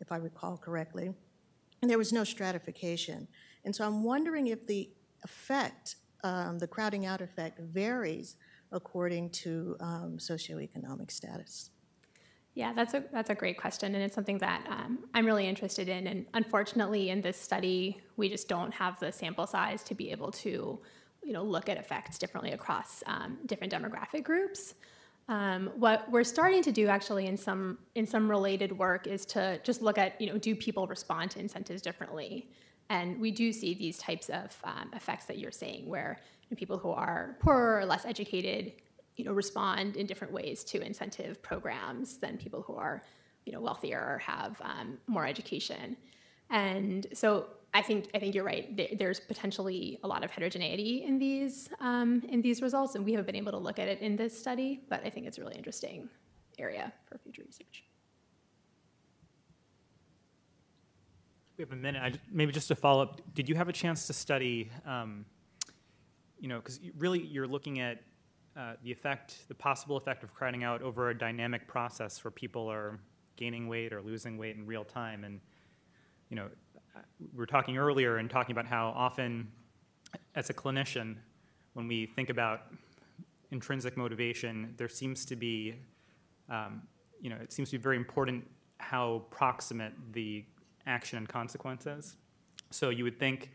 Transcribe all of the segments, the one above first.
if I recall correctly, and there was no stratification. And so I'm wondering if the effect, the crowding out effect, varies according to socioeconomic status. Yeah, that's a great question, and it's something that I'm really interested in. And unfortunately, in this study, we just don't have the sample size to be able to, look at effects differently across different demographic groups. What we're starting to do, actually, in some related work, is to just look at, do people respond to incentives differently? And we do see these types of effects that you're saying, where people who are poorer or less educated respond in different ways to incentive programs than people who are, wealthier or have more education. And so I think you're right. There's potentially a lot of heterogeneity in these results, and we haven't been able to look at it in this study. But I think it's a really interesting area for future research. We have a minute. Maybe just to follow up, did you have a chance to study? Because really you're looking at the possible effect of crowding out over a dynamic process where people are gaining weight or losing weight in real time. And, we were talking earlier and talking about how often, as a clinician, when we think about intrinsic motivation, there seems to be, it seems to be very important how proximate the action and consequence is. So you would think,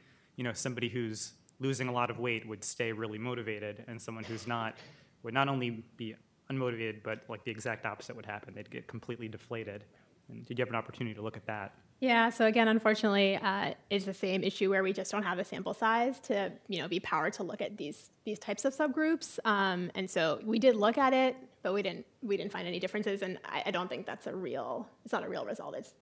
somebody who's losing a lot of weight would stay really motivated, and someone who's not would not only be unmotivated, but like the exact opposite would happen. They'd get completely deflated. And did you have an opportunity to look at that? Yeah, so again, unfortunately, it's the same issue where we just don't have the sample size to, be powered to look at these types of subgroups. And so we did look at it, but we didn't find any differences. And I don't think it's not a real result. It's